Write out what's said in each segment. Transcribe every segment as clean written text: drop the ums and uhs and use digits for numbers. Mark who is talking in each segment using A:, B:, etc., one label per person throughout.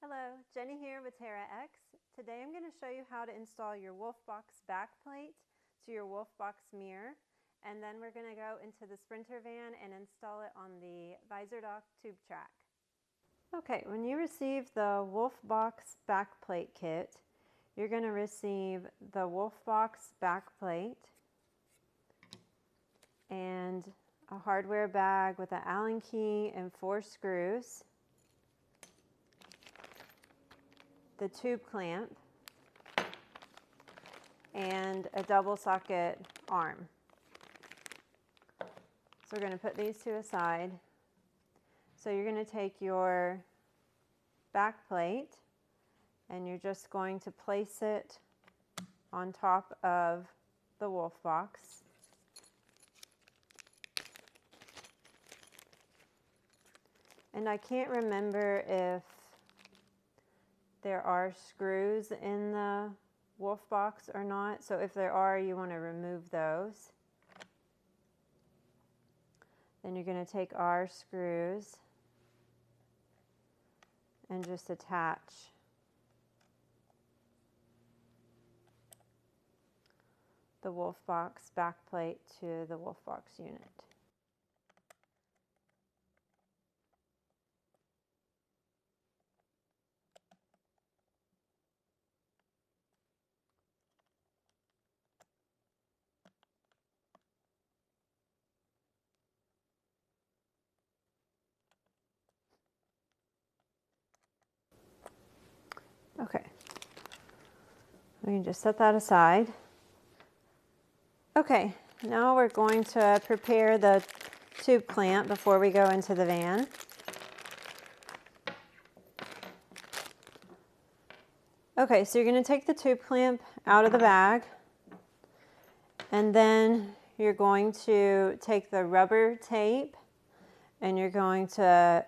A: Hello, Jenny here with Terra X. Today I'm going to show you how to install your Wolfbox backplate to your Wolfbox mirror, and then we're going to go into the Sprinter van and install it on the visor dock tube track. Okay, when you receive the Wolfbox backplate kit, you're going to receive the Wolfbox backplate and a hardware bag with an Allen key and 4 screws, the tube clamp, and a double socket arm. So we're going to put these two aside. So you're going to take your back plate and you're just going to place it on top of the Wolfbox. And I can't remember if there are screws in the Wolfbox or not. So if there are, you want to remove those. Then you're going to take our screws and just attach the Wolfbox backplate to the Wolfbox unit. Okay, we can just set that aside. Okay, now we're going to prepare the tube clamp before we go into the van. Okay, so you're going to take the tube clamp out of the bag, and then you're going to take the rubber tape and you're going to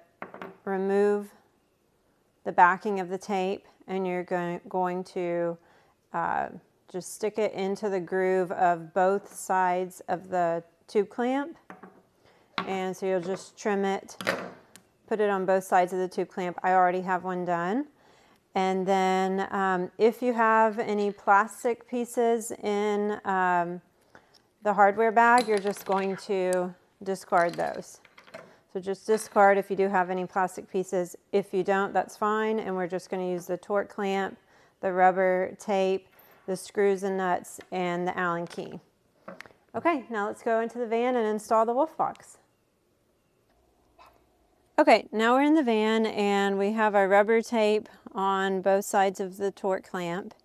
A: remove the backing of the tape, and you're going to just stick it into the groove of both sides of the tube clamp. And so you'll just trim it, put it on both sides of the tube clamp. I already have one done. And then if you have any plastic pieces in the hardware bag, you're just going to discard those. So just discard if you do have any plastic pieces. If you don't, that's fine. And we're just going to use the torque clamp, the rubber tape, the screws and nuts, and the Allen key. Okay, now let's go into the van and install the Wolfbox. Okay, now we're in the van and we have our rubber tape on both sides of the torque clamp.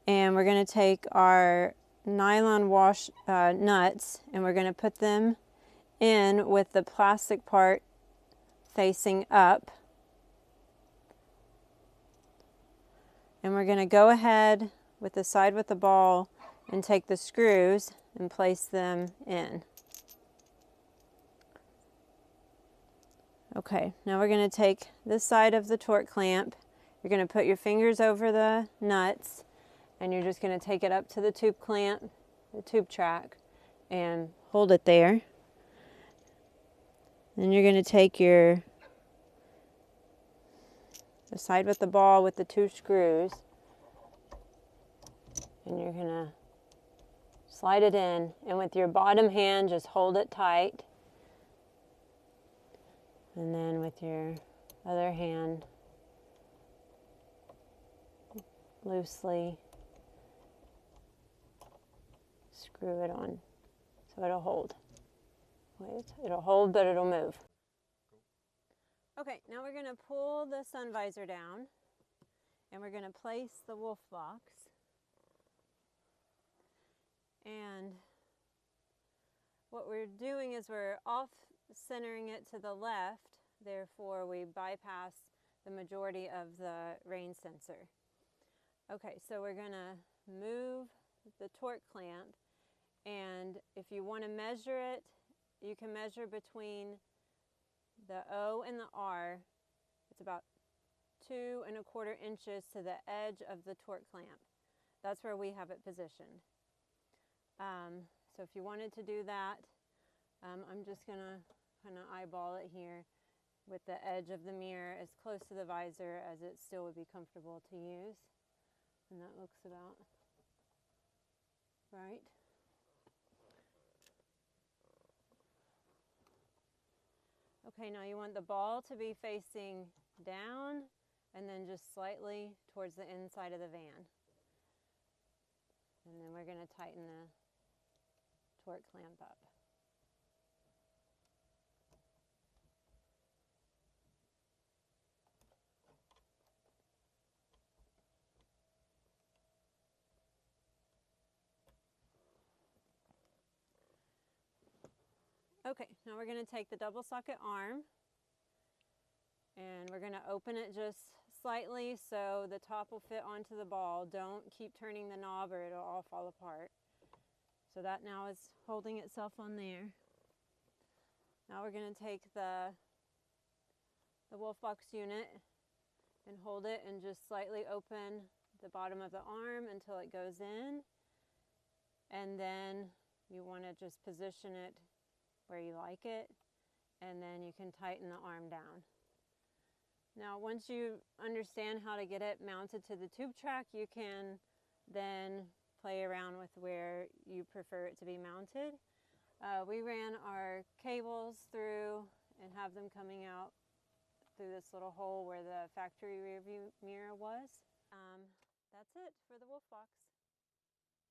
A: And we're going to take our nylon wash nuts and we're going to put them in with the plastic part facing up. And we're going to go ahead with the side with the ball and take the screws and place them in. Okay, now we're going to take this side of the torque clamp. You're going to put your fingers over the nuts and you're just going to take it up to the tube clamp, the tube track, and hold it there. Then you're going to take the side with the ball with the 2 screws, and you're going to slide it in, and with your bottom hand just hold it tight, and then with your other hand loosely screw it on so it'll hold. Wait, it'll hold, but it'll move. Okay, now we're going to pull the sun visor down and we're going to place the Wolfbox. And what we're doing is we're off-centering it to the left, therefore we bypass the majority of the rain sensor. Okay, so we're going to move the torque clamp, and if you want to measure it, you can measure between the O and the R. It's about 2¼ inches to the edge of the torque clamp. That's where we have it positioned. So if you wanted to do that, I'm just going to kind of eyeball it here with the edge of the mirror as close to the visor as it still would be comfortable to use. And that looks about right. Okay, now you want the ball to be facing down and then just slightly towards the inside of the van. And then we're going to tighten the torque clamp up. Okay, now we're going to take the double socket arm and we're going to open it just slightly so the top will fit onto the ball. Don't keep turning the knob or it'll all fall apart. So that now is holding itself on there. Now we're going to take the Wolfbox unit and hold it and just slightly open the bottom of the arm until it goes in. And then you want to just position it where you like it, and then you can tighten the arm down. Now once you understand how to get it mounted to the tube track, you can then play around with where you prefer it to be mounted. We ran our cables through and have them coming out through this little hole where the factory rearview mirror was. That's it for the Wolfbox.